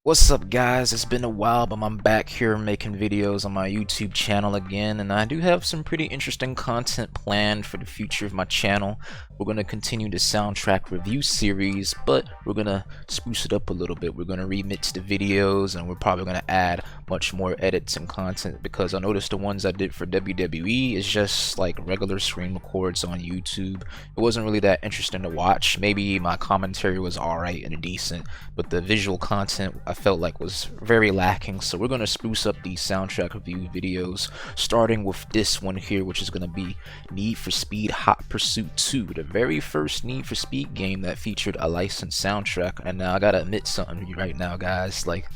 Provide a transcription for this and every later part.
What's up guys, it's been a while, but I'm back here making videos on my YouTube channel again, and I do have some pretty interesting content planned for the future of my channel. We're going to continue the soundtrack review series, but we're going to spruce it up a little bit. We're going to remix the videos, and we're probably going to add much more edits and content, because I noticed the ones I did for WWE is just like regular screen records on YouTube. It wasn't really that interesting to watch. Maybe my commentary was alright and decent, but the visual content I felt like was very lacking. So we're going to spruce up these soundtrack review videos, starting with this one here, which is going to be Need for Speed Hot Pursuit 2, the very first Need for Speed game that featured a licensed soundtrack. And now I gotta admit something right now, guys, like,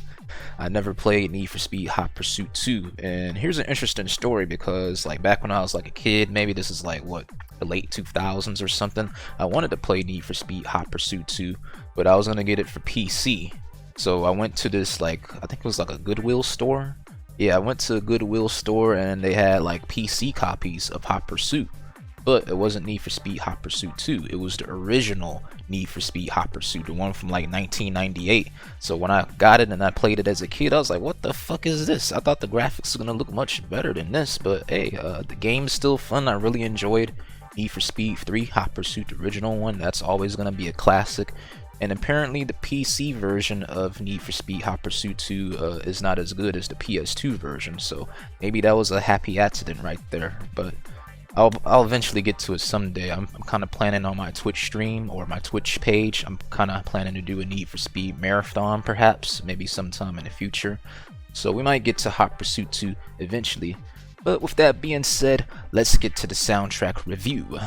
I never played Need for Speed Hot Pursuit 2, and here's an interesting story, because like back when I was like a kid, maybe this is like what, the late 2000s or something, I wanted to play Need for Speed Hot Pursuit 2, but I was gonna get it for PC. So I went to this, like, I think it was like a Goodwill store. Yeah, I went to a Goodwill store and they had like PC copies of Hot Pursuit. But it wasn't Need for Speed Hot Pursuit 2. It was the original Need for Speed Hot Pursuit, the one from like 1998. So when I got it and I played it as a kid, I was like, what the fuck is this? I thought the graphics were gonna look much better than this. But hey, the game's still fun. I really enjoyed Need for Speed 3 Hot Pursuit, the original one. That's always gonna be a classic. And apparently the PC version of Need for Speed Hot Pursuit 2 is not as good as the PS2 version. So maybe that was a happy accident right there. But I'll eventually get to it someday. I'm kind of planning on my Twitch stream or my Twitch page. I'm kind of planning to do a Need for Speed marathon, perhaps, maybe sometime in the future. So we might get to Hot Pursuit 2 eventually. But with that being said, let's get to the soundtrack review.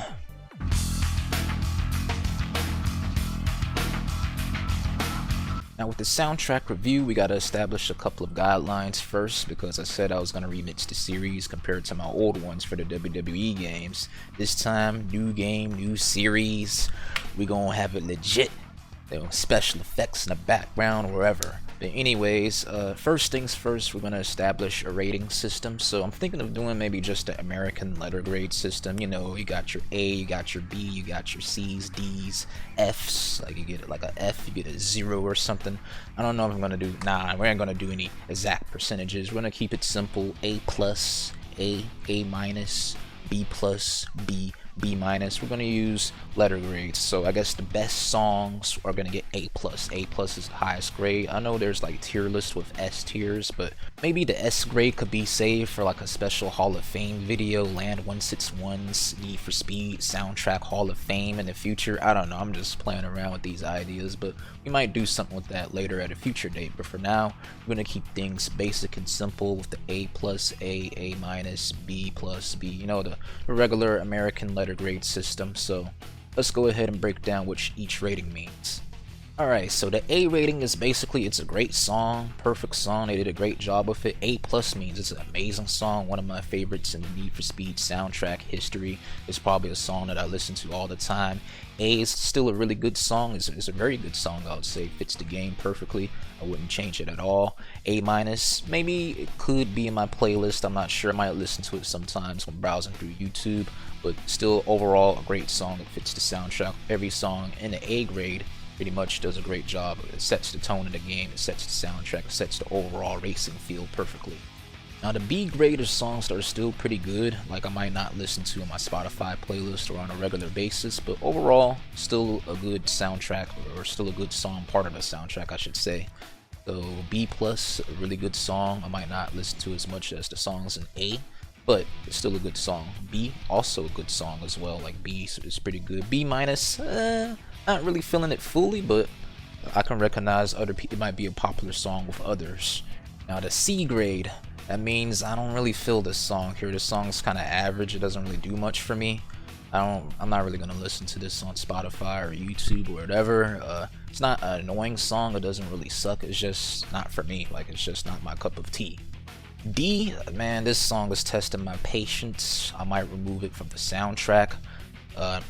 Now with the soundtrack review, we gotta establish a couple of guidelines first, because I said I was gonna remix the series compared to my old ones for the WWE games. This time, new game, new series. We gonna have it legit, you know, special effects in the background or wherever. But anyways, first things first, we're gonna establish a rating system. So I'm thinking of doing maybe just the American letter grade system. You know, you got your A, you got your B, you got your C's, D's, F's. Like you get like a F, you get a 0 or something. I don't know if I'm gonna do. Nah, we ain't gonna do any exact percentages. We're gonna keep it simple: A plus, A minus, B plus, B. B minus. We're going to use letter grades, so I guess the best songs are going to get A plus. A plus is the highest grade. I know there's like tier lists with S tiers, but maybe the S grade could be saved for like a special Hall of Fame video, Land 161's Need for Speed soundtrack Hall of Fame in the future. I don't know, I'm just playing around with these ideas, but we might do something with that later at a future date. But for now, we're going to keep things basic and simple with the A plus, A minus, B plus, B, you know, the regular American letter grade system. So let's go ahead and break down what each rating means. Alright, so the A rating is basically, it's a great song, perfect song, they did a great job with it. A plus means it's an amazing song, one of my favorites in the Need for Speed soundtrack history. It's probably a song that I listen to all the time. A is still a really good song, it's a very good song, I would say, fits the game perfectly. I wouldn't change it at all. A minus, maybe it could be in my playlist, I'm not sure, I might listen to it sometimes when browsing through YouTube, but still overall a great song that fits the soundtrack. Every song in the A grade pretty much does a great job. It sets the tone of the game, it sets the soundtrack, it sets the overall racing feel perfectly. Now the B grade are songs that are still pretty good, like I might not listen to in my Spotify playlist or on a regular basis, but overall still a good soundtrack, or still a good song, part of the soundtrack I should say. So B plus, a really good song. I might not listen to as much as the songs in A, but it's still a good song. B, also a good song as well, like B is pretty good. B minus, not really feeling it fully, but I can recognize other people, it might be a popular song with others. Now the C grade, that means I don't really feel this song here. This song's kind of average, it doesn't really do much for me. I'm not really gonna listen to this on Spotify or YouTube or whatever. It's not an annoying song, it doesn't really suck, it's just not for me, like it's just not my cup of tea. D, man, this song is testing my patience. I might remove it from the soundtrack.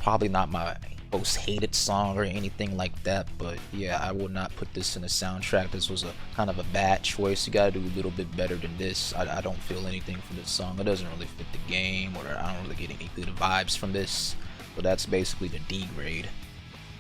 Probably not my most hated song or anything like that, but yeah, I will not put this in the soundtrack. This was a kind of a bad choice. You gotta do a little bit better than this. I don't feel anything from this song. It doesn't really fit the game, or I don't really get any good vibes from this. So that's basically the D grade.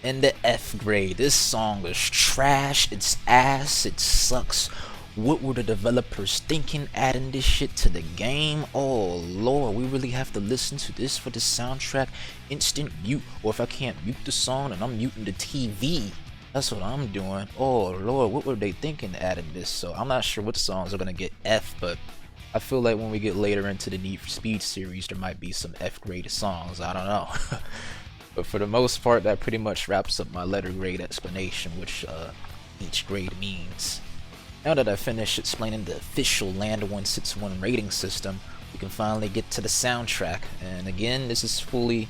And the F grade, this song is trash, it's ass, it sucks. What were the developers thinking adding this shit to the game? Oh lord, we really have to listen to this for the soundtrack? Instant mute, or if I can't mute the song, then I'm muting the TV. That's what I'm doing. Oh lord, what were they thinking adding this? So I'm not sure what songs are gonna get F, but I feel like when we get later into the Need for Speed series, there might be some F graded songs, I don't know. But for the most part, that pretty much wraps up my letter grade explanation, which each grade means. Now that I've finished explaining the official Land 161 rating system, we can finally get to the soundtrack. And again, this is fully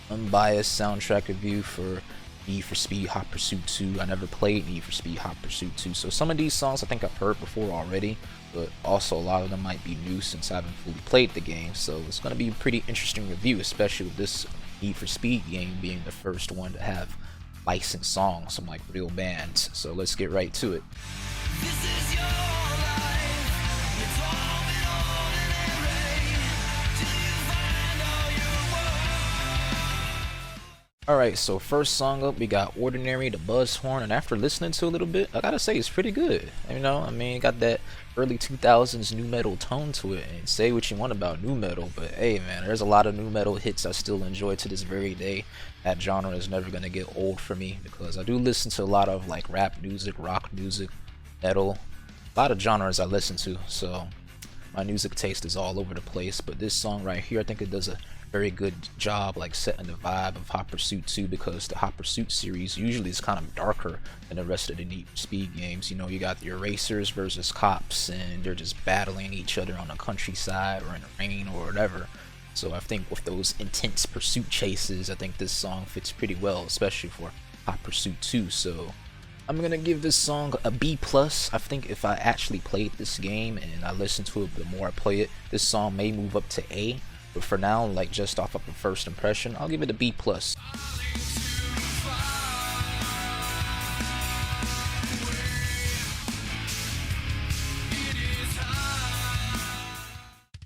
unbiased soundtrack review for Need for Speed Hot Pursuit 2. I never played Need for Speed Hot Pursuit 2, so some of these songs I think I've heard before already, but also a lot of them might be new since I haven't fully played the game. So it's going to be a pretty interesting review, especially with this Need for Speed game being the first one to have licensed songs from like real bands. So let's get right to it. This is your life. It's all been ordinary till you find all your worth. Alright, so first song up, we got Ordinary, the Buzzhorn, and after listening to a little bit, I gotta say it's pretty good. You know, I mean, it got that early 2000s new metal tone to it, and say what you want about new metal, but hey man, there's a lot of new metal hits I still enjoy to this very day. That genre is never gonna get old for me, because I do listen to a lot of like rap music, rock music, metal, a lot of genres I listen to, so my music taste is all over the place. But this song right here, I think it does a very good job like setting the vibe of Hot Pursuit 2, because the Hot Pursuit series usually is kind of darker than the rest of the Need for Speed games. You know, you got your racers versus cops, and they're just battling each other on the countryside or in the rain or whatever. So I think with those intense pursuit chases, I think this song fits pretty well, especially for Hot Pursuit 2. So I'm gonna give this song a B+. I think if I actually played this game and I listen to it the more I play it, this song may move up to A. But for now, like just off of a first impression, I'll give it a B+.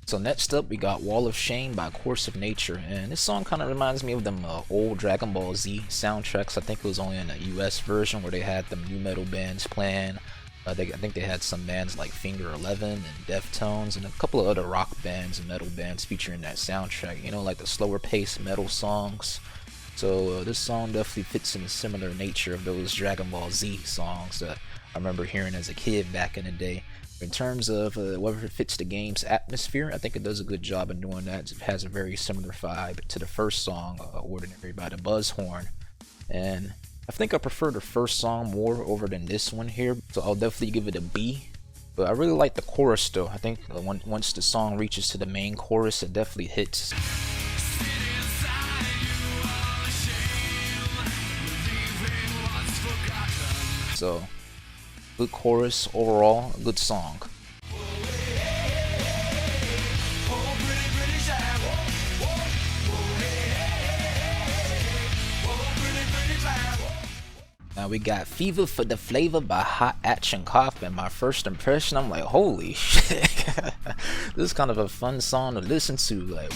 So next up, we got Wall of Shame by Course of Nature, and this song kind of reminds me of them old Dragon Ball Z soundtracks. I think it was only in the US version where they had them new metal bands playing. I think they had some bands like Finger 11 and Deftones and a couple of other rock bands and metal bands featuring that soundtrack, you know, like the slower paced metal songs. So this song definitely fits in the similar nature of those Dragon Ball Z songs that I remember hearing as a kid back in the day. In terms of whether it fits the game's atmosphere, I think it does a good job in doing that. It has a very similar vibe to the first song, Ordinary by the Buzzhorn. And I think I prefer the first song more over than this one here, so I'll definitely give it a B. But I really like the chorus though. I think once the song reaches to the main chorus, it definitely hits. So good chorus overall, a good song. Now we got Fever for the Flavor by Hot Action Cop, and my first impression, I'm like, holy shit. This is kind of a fun song to listen to. Like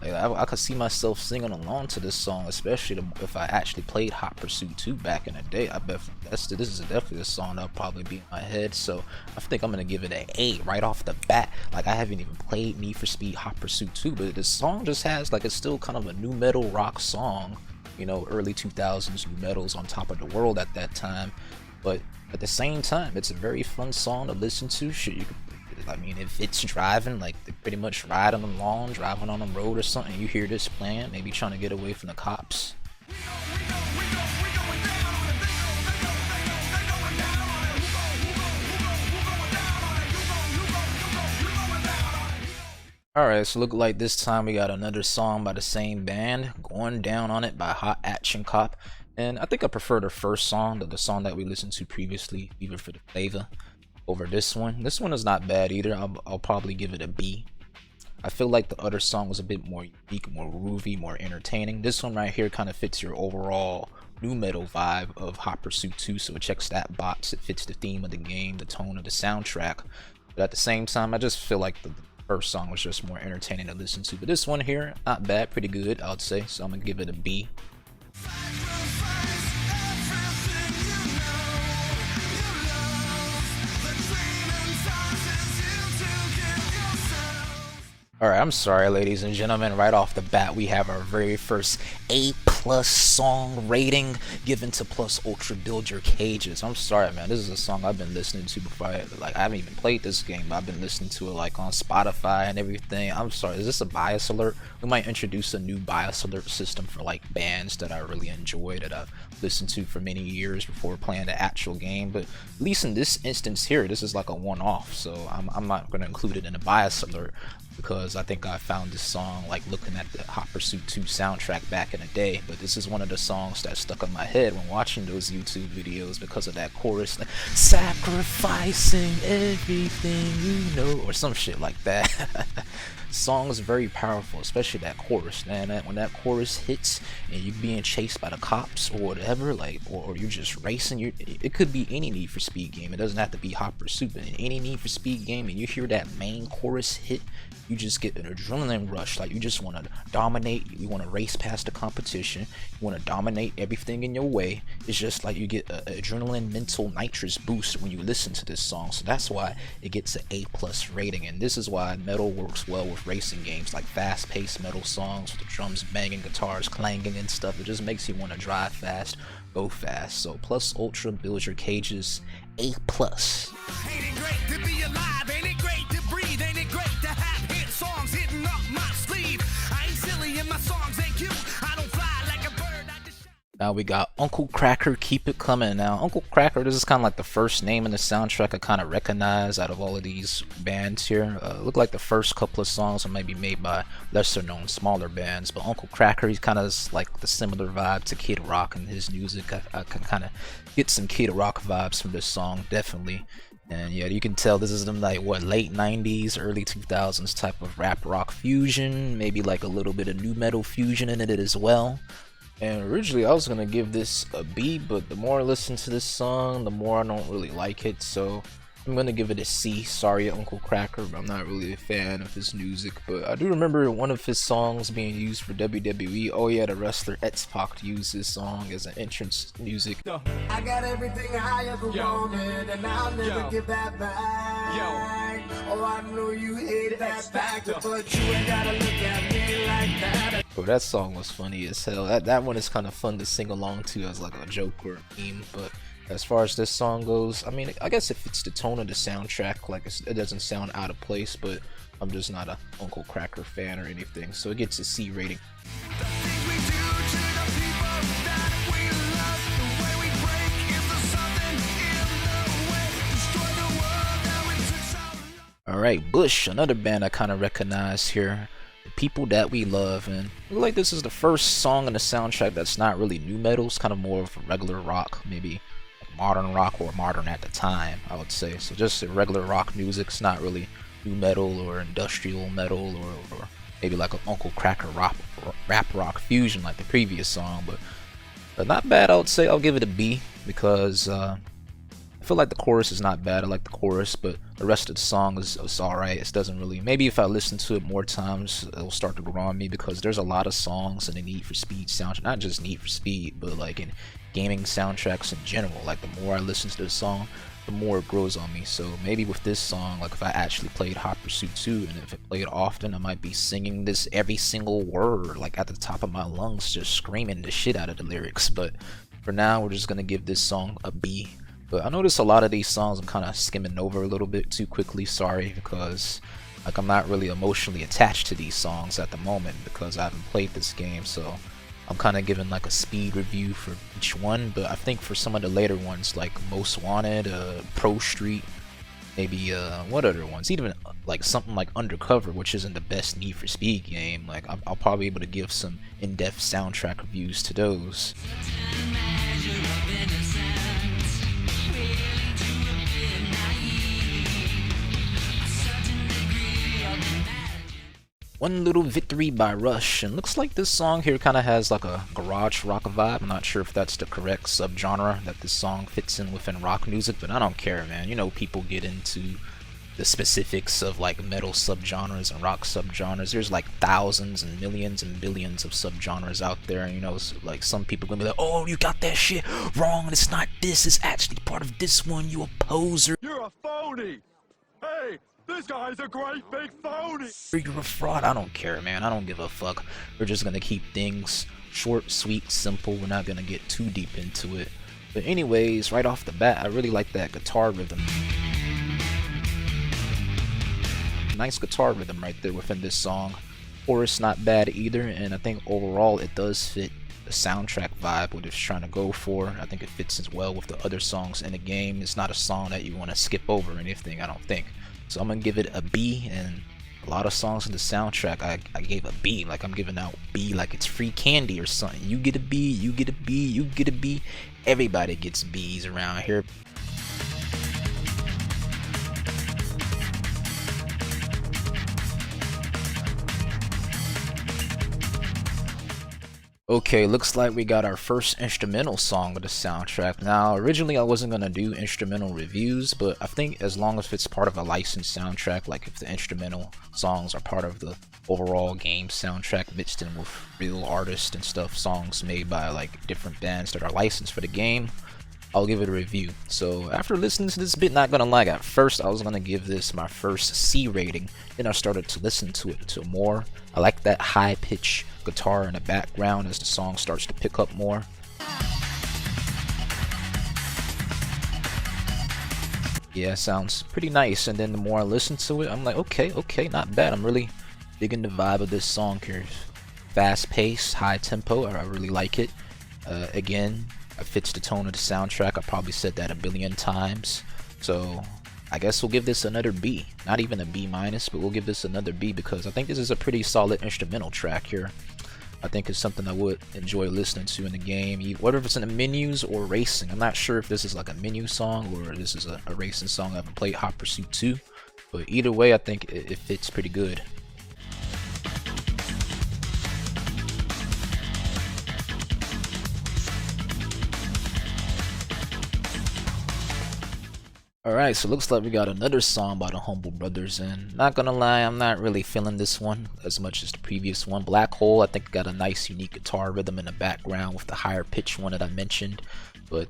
I could see myself singing along to this song, especially if I actually played Hot Pursuit 2 back in the day. I bet this is definitely a song that'll probably be in my head. So I think I'm gonna give it an A right off the bat. Like I haven't even played Need for Speed Hot Pursuit 2, but this song just has like, it's still kind of a new metal rock song. You know, early 2000s new metal's on top of the world at that time, but at the same time, it's a very fun song to listen to. Shit, you could, I mean, if it's driving, like pretty much riding along, driving on the road or something, you hear this playing, maybe trying to get away from the cops. Alright, so look like this time we got another song by the same band, Going Down on It by Hot Action Cop. And I think I prefer the first song, the song that we listened to previously, Fever for the Flavor. over this one. This one is not bad either. I'll probably give it a B. I feel like the other song was a bit more unique, more groovy, more entertaining. This one right here kind of fits your overall nu metal vibe of Hot Pursuit 2, so it checks that box. It fits the theme of the game, the tone of the soundtrack. But at the same time, I just feel like the first song was just more entertaining to listen to. But this one here, not bad, pretty good, I would say. So I'm gonna give it a B. Alright, I'm sorry ladies and gentlemen, right off the bat we have our very first A+ song rating given to Plus Ultra Build Your Cages. I'm sorry man, this is a song I've been listening to before I haven't even played this game, but I've been listening to it like on Spotify and everything. I'm sorry, is this a bias alert? We might introduce a new bias alert system for like bands that I really enjoy, that I've listened to for many years before playing the actual game, but at least in this instance here, this is like a one-off, so I'm not going to include it in a bias alert, because I think I found this song like looking at the Hot Pursuit 2 soundtrack back in the day. But this is one of the songs that stuck in my head when watching those YouTube videos because of that chorus, like, sacrificing everything you know, or some shit like that. Song is very powerful, especially that chorus, man. When that chorus hits and you're being chased by the cops or whatever, like, or you're just racing, it could be any Need for Speed game. It doesn't have to be Hot Pursuit, but in any Need for Speed game, and you hear that main chorus hit, you just get an adrenaline rush. Like, you just want to dominate, you want to race past the competition, you want to dominate everything in your way. It's just like you get an adrenaline mental nitrous boost when you listen to this song. So that's why it gets an A+ rating, and this is why metal works well with racing games, like fast-paced metal songs with the drums banging, guitars clanging and stuff. It just makes you want to drive fast, go fast. So Plus Ultra Build Your Cages, A+. Ain't it great to be alive? Ain't it great to breathe? Ain't it great to have hit songs hitting up my sleeve? I ain't silly and my songs ain't cute. I don't fly like a bird. I just... Now we got Uncle Kracker, Keep It Coming. Now Uncle Kracker, this is kind of like the first name in the soundtrack I kind of recognize out of all of these bands here. Look like the first couple of songs are maybe made by lesser known, smaller bands, but Uncle Kracker, he's kind of like the similar vibe to Kid Rock in his music. I can kind of get some Kid Rock vibes from this song, definitely. And yeah, you can tell this is them like what, late 90s, early 2000s type of rap rock fusion, maybe like a little bit of nu metal fusion in it as well. And originally I was gonna give this a B, but the more I listen to this song, the more I don't really like it, so I'm gonna give it a C. Sorry Uncle Kracker, but I'm not really a fan of his music. But I do remember one of his songs being used for WWE. Oh yeah, the wrestler X-Pac used this song as an entrance music. I got everything I ever wanted, and I'll never give that back. Oh, I know you hated that factor, but you ain't gotta look at me like that. Oh, that song was funny as hell. That one is kind of fun to sing along to as like a joke or a meme. But as far as this song goes, I mean, I guess it fits the tone of the soundtrack. Like, it doesn't sound out of place, but I'm just not a Uncle Kracker fan or anything, so it gets a C rating. Alright, Bush, another band I kind of recognize here. The People That We Love, and I feel like this is the first song in the soundtrack that's not really nu metal. It's kind of more of a regular rock, maybe modern rock, or modern at the time, I would say. So just regular rock music. It's not really nu metal or industrial metal, or maybe like an Uncle Kracker rap rock fusion like the previous song, but not bad. I would say I'll give it a B, because I feel like the chorus is not bad. I like the chorus, but the rest of the song is alright. It doesn't really, maybe if I listen to it more times, it'll start to grow on me, because there's a lot of songs in the Need for Speed soundtrack, not just Need for Speed, but like in gaming soundtracks in general. Like, the more I listen to the song, the more it grows on me. So maybe with this song, like if I actually played Hot Pursuit 2, and if it played often, I might be singing this every single word, like at the top of my lungs, just screaming the shit out of the lyrics. But for now, we're just gonna give this song a B. But I notice a lot of these songs I'm kind of skimming over a little bit too quickly. Sorry, because like I'm not really emotionally attached to these songs at the moment, because I haven't played this game. So I'm kind of giving like a speed review for each one. But I think for some of the later ones, like Most Wanted, Pro Street, maybe what other ones, even like something like Undercover, which isn't the best Need for Speed game, like I'll probably be able to give some in-depth soundtrack reviews to those. One Little Victory by Rush, and looks like this song here kind of has like a garage rock vibe. I'm not sure if that's the correct subgenre that this song fits in within rock music, but I don't care, man. You know, people get into the specifics of like metal subgenres and rock subgenres. There's like thousands and millions and billions of subgenres out there, and you know, so like some people gonna be like, oh, you got that shit wrong, it's not this, it's actually part of this one, you a poser, You're a phony! Hey, this guy's a great big phony! you're a fraud. I don't care, man. I don't give a fuck. We're just gonna keep things short, sweet, simple. We're not gonna get too deep into it. But anyways, right off the bat, I really like that guitar rhythm. Nice guitar rhythm right there within this song. Chorus not bad either, and I think overall it does fit the soundtrack vibe what it's trying to go for. I think it fits as well with the other songs in the game. It's not a song that you want to skip over or anything, I don't think. So I'm gonna give it a B, and a lot of songs in the soundtrack I gave a B, like I'm giving out B like it's free candy or something. You get a B, you get a B, you get a B. Everybody gets B's around here. Okay, looks like we got our first instrumental song of the soundtrack. Now, originally I wasn't going to do instrumental reviews, but I think as long as it's part of a licensed soundtrack, like if the instrumental songs are part of the overall game soundtrack mixed in with real artists and stuff, songs made by like different bands that are licensed for the game, I'll give it a review. So after listening to this bit, not gonna lie, at first I was gonna give this my first C rating, then I started to listen to it to more. I like that high pitch guitar in the background as the song starts to pick up more. Yeah, sounds pretty nice, and then the more I listen to it, I'm like, okay, not bad. I'm really digging the vibe of this song here. Fast pace, high tempo, I really like it. Again, it fits the tone of the soundtrack. I probably said that a billion times, so I guess we'll give this another B. Not even a B minus, but we'll give this another B because I think this is a pretty solid instrumental track here. I think it's something I would enjoy listening to in the game, whether it's in the menus or racing. I'm not sure if this is like a menu song or this is a racing song. I haven't played Hot Pursuit 2, but either way, I think it fits pretty good. Alright, so looks like we got another song by the Humble Brothers, and not gonna lie, I'm not really feeling this one as much as the previous one. Black Hole, I think got a nice unique guitar rhythm in the background with the higher pitch one that I mentioned, but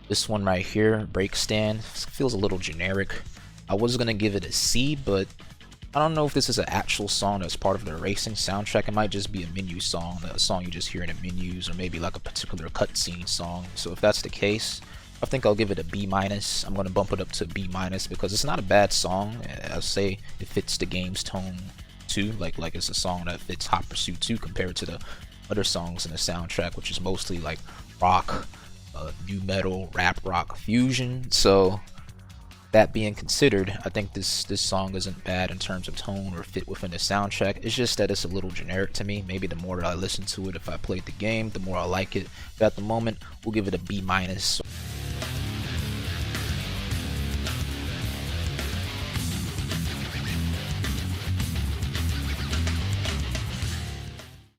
this one right here, Break Stand, feels a little generic. I was gonna give it a C, but I don't know if this is an actual song that's part of the racing soundtrack. It might just be a menu song, a song you just hear in the menus, or maybe like a particular cutscene song. So if that's the case, I think I'll give it a B minus. I'm gonna bump it up to B minus because it's not a bad song. I'll say it fits the game's tone too. Like it's a song that fits Hot Pursuit 2 compared to the other songs in the soundtrack, which is mostly like rock, new metal, rap rock fusion. So that being considered, I think this song isn't bad in terms of tone or fit within the soundtrack. It's just that it's a little generic to me. Maybe the more that I listen to it, if I played the game, the more I like it. But at the moment, we'll give it a B minus.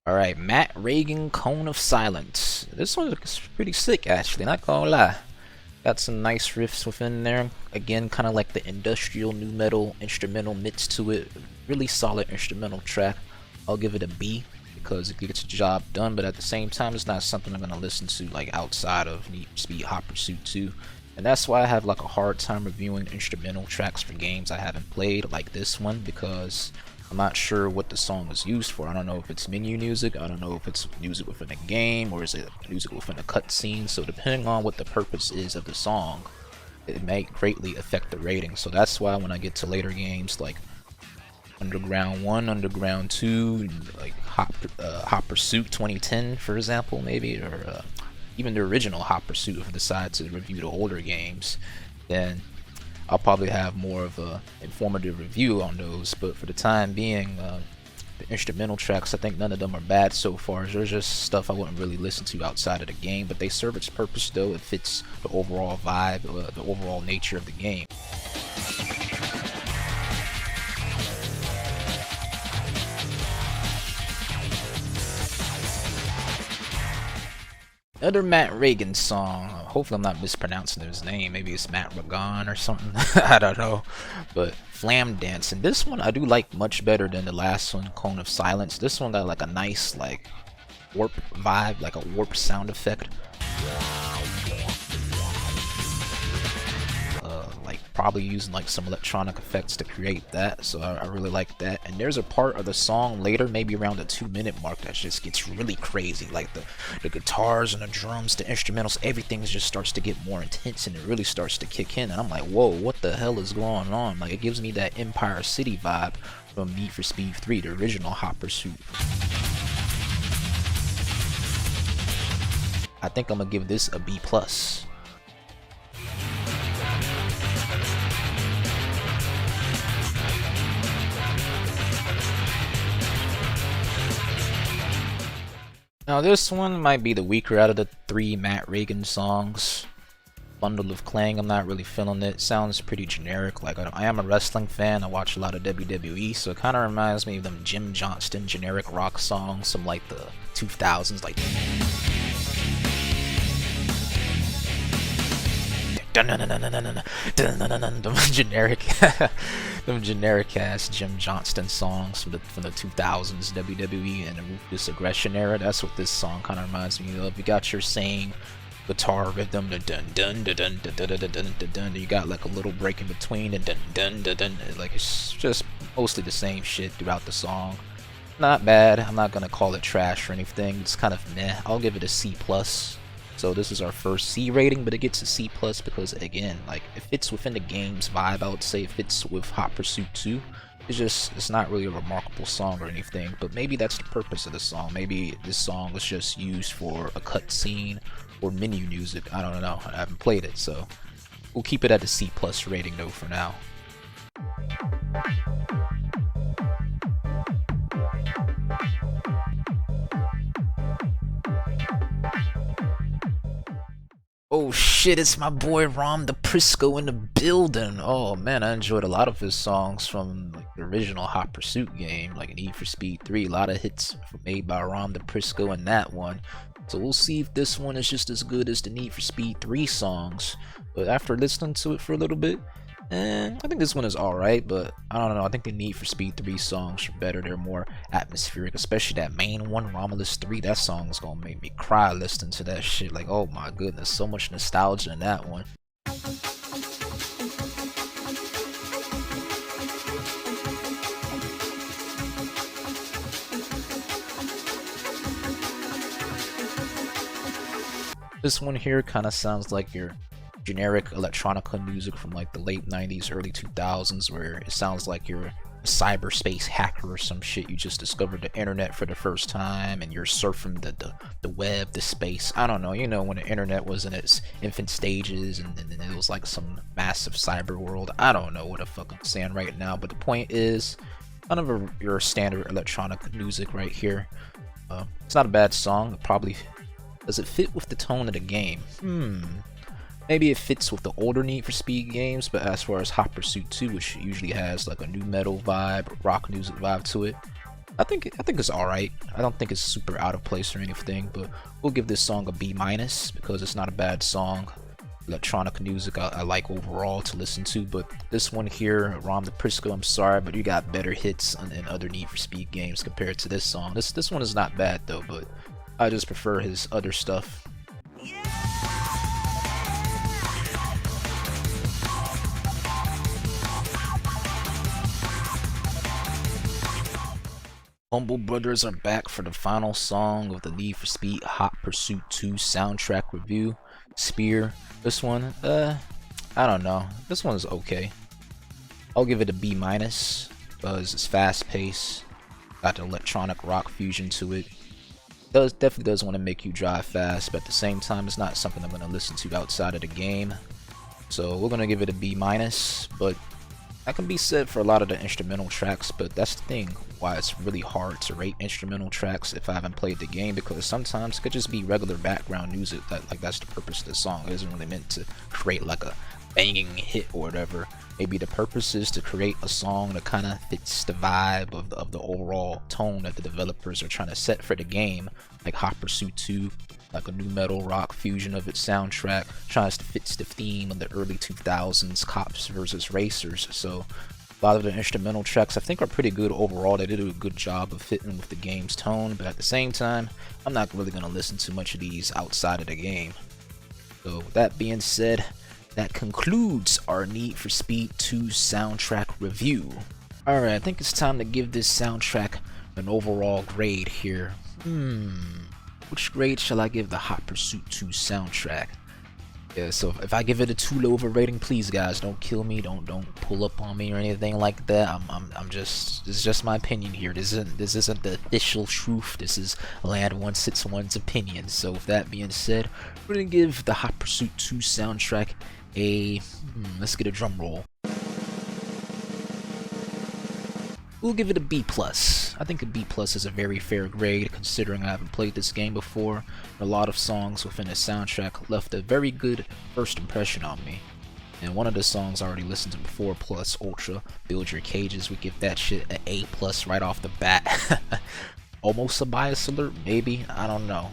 Alright, Matt Ragan, Cone of Silence. This one looks pretty sick actually, not gonna lie. Got some nice riffs within there. Again, kind of like the industrial new metal instrumental mix to it. Really solid instrumental track. I'll give it a B because it gets the job done, but at the same time, it's not something I'm gonna listen to like outside of Need for Speed Hot Pursuit 2. And that's why I have like a hard time reviewing instrumental tracks for games I haven't played, like this one, because I'm not sure what the song is used for. I don't know if it's menu music, I don't know if it's music within a game, or is it music within a cutscene. So depending on what the purpose is of the song, it may greatly affect the rating. So that's why when I get to later games like Underground 1, Underground 2, like Hot Pursuit 2010 for example, maybe, or even the original Hot Pursuit, if I decide to review the older games, then I'll probably have more of a informative review on those. But for the time being, the instrumental tracks, I think none of them are bad so far. There's just stuff I wouldn't really listen to outside of the game, but they serve its purpose though. It fits the overall vibe, the overall nature of the game. Another Matt Ragan song. Hopefully I'm not mispronouncing his name. Maybe it's Matt Ragan or something. I don't know. But Flam Dance. And this one I do like much better than the last one, Cone of Silence. This one got like a nice like warp vibe, like a warp sound effect. Like probably using like some electronic effects to create that, so I really like that. And there's a part of the song later, maybe around the 2-minute mark, that just gets really crazy. Like the guitars and the drums, the instrumentals, everything just starts to get more intense, and it really starts to kick in. And I'm like, whoa, what the hell is going on? Like, it gives me that Empire City vibe from Need for Speed 3, the original Hot Pursuit. I think I'm gonna give this a B+. Now this one might be the weaker out of the 3 Matt Ragan songs. Bundle of Clang, I'm not really feeling it. Sounds pretty generic. Like, I am a wrestling fan, I watch a lot of WWE, so it kind of reminds me of them Jim Johnston generic rock songs from like the 2000s, like them generic ass Jim Johnston songs from the 2000s WWE and the Ruthless Aggression era. That's what this song kind of reminds me of. You got your same guitar rhythm, the dun dun dun dun dun dun dun dun dun dun. You got like a little break in between, and dun dun dun dun. Like, it's just mostly the same shit throughout the song. Not bad. I'm not gonna call it trash or anything. It's kind of meh. I'll give it a C+. So this is our first C rating, but it gets a C+ because, again, like, it fits within the game's vibe. I would say it fits with Hot Pursuit 2. It's not really a remarkable song or anything, but maybe that's the purpose of the song. Maybe this song was just used for a cutscene or menu music. I don't know. I haven't played it, so we'll keep it at the C+ rating though for now. Oh shit, it's my boy Rom Di Prisco in the building. Oh man, I enjoyed a lot of his songs from like the original Hot Pursuit game, like Need for Speed 3. A lot of hits made by Rom Di Prisco in that one. So we'll see if this one is just as good as the Need for Speed 3 songs. But after listening to it for a little bit, I think this one is alright, but I don't know. I think the Need for Speed 3 songs are better. They're more atmospheric, especially that main one, Romulus 3. That song is gonna make me cry listening to that shit. Like, oh my goodness, so much nostalgia in that one. This one here kind of sounds like your generic electronica music from like the late 90s, early 2000s, where it sounds like you're a cyberspace hacker or some shit. You just discovered the internet for the first time and you're surfing the web, the space. I don't know, you know, when the internet was in its infant stages and it was like some massive cyber world. I don't know what the fuck I'm saying right now, but the point is kind of your standard electronic music right here. It's not a bad song. It probably does it fit with the tone of the game? Maybe it fits with the older Need for Speed games, but as far as Hot Pursuit 2, which usually has like a new metal vibe, rock music vibe to it, I think it's alright. I don't think it's super out of place or anything, but we'll give this song a B- because it's not a bad song. Electronic music I like overall to listen to, but this one here, Rom Di Prisco, I'm sorry, but you got better hits in other Need for Speed games compared to this song. This one is not bad though, but I just prefer his other stuff. Humble Brothers are back for the final song of the Need for Speed Hot Pursuit 2 soundtrack review. Spear. This one, I don't know. This one is okay. I'll give it a B- because it's fast paced, got the electronic rock fusion to it. Definitely does want to make you drive fast, but at the same time, it's not something I'm going to listen to outside of the game. So we're going to give it a B-, but that can be said for a lot of the instrumental tracks, but that's the thing why it's really hard to rate instrumental tracks if I haven't played the game, because sometimes it could just be regular background music. That's the purpose of the song. It isn't really meant to create like a banging hit or whatever. Maybe the purpose is to create a song that kind of fits the vibe of the overall tone that the developers are trying to set for the game, like Hot Pursuit 2 like a new metal rock fusion of its soundtrack, tries to fit the theme of the early 2000s cops versus racers. So a lot of the instrumental tracks I think are pretty good overall. They did a good job of fitting with the game's tone, but at the same time, I'm not really going to listen to much of these outside of the game. So with that being said, that concludes our Need for Speed 2 soundtrack review. Alright, I think it's time to give this soundtrack an overall grade here. Which grade shall I give the Hot Pursuit 2 soundtrack? Yeah, so if I give it a too low of a rating, please guys, don't kill me, don't pull up on me or anything like that. This is just my opinion here. This isn't the official truth. This is Land161's opinion. So with that being said, we're gonna give the Hot Pursuit 2 soundtrack a let's get a drum roll. We'll give it a B+. I think a B+ is a very fair grade considering I haven't played this game before. A lot of songs within the soundtrack left a very good first impression on me. And one of the songs I already listened to before, Plus Ultra, Build Your Cages, we give that shit an A+ right off the bat. Almost a bias alert, maybe, I don't know.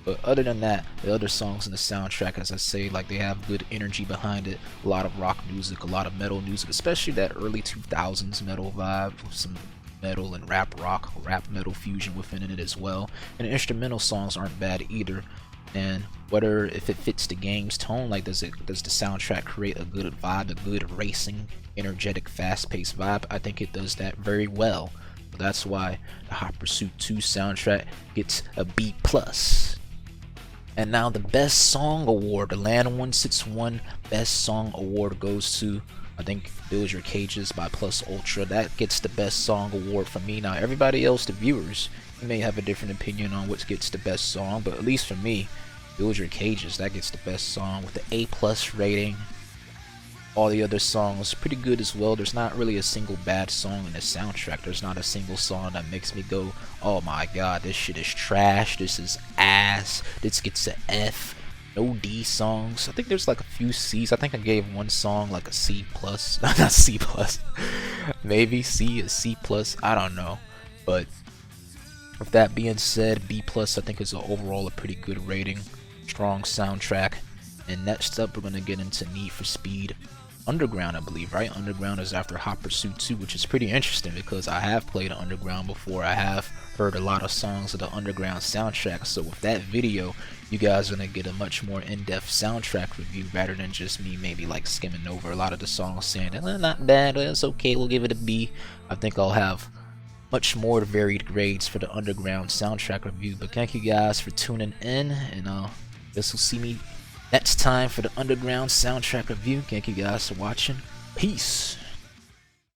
But other than that, the other songs in the soundtrack, as I say, like they have good energy behind it. A lot of rock music, a lot of metal music, especially that early 2000s metal vibe with some metal and rap rock, rap metal fusion within it as well. And the instrumental songs aren't bad either. And whether if it fits the game's tone, like does the soundtrack create a good vibe, a good racing, energetic, fast-paced vibe? I think it does that very well. So that's why the Hot Pursuit 2 soundtrack gets a B+. And now the Best Song Award, the Land161 Best Song Award goes to, I think, Build Your Cages by Plus Ultra. That gets the Best Song Award from me. Now everybody else, the viewers, you may have a different opinion on what gets the best song, but at least for me, Build Your Cages, that gets the best song with the A+ rating. All the other songs pretty good as well. There's not really a single bad song in the soundtrack. There's not a single song that makes me go, oh my god, this shit is trash, this is ass, this gets an F. No D songs. I think there's like a few C's. I think I gave one song like a C+. Not C+. Maybe C is C+. I don't know. But with that being said, B+, I think is overall a pretty good rating. Strong soundtrack. And next up, we're going to get into Need for Speed Underground, I believe, right? Underground is after Hot Pursuit 2, which is pretty interesting because I have played Underground before. I have heard a lot of songs of the Underground soundtrack. So with that video, you guys are going to get a much more in-depth soundtrack review rather than just me maybe like skimming over a lot of the songs saying, not bad, it's okay, we'll give it a B. I think I'll have much more varied grades for the Underground soundtrack review. But thank you guys for tuning in, and this will see me next time for the Underground soundtrack review. Thank you guys for watching. Peace.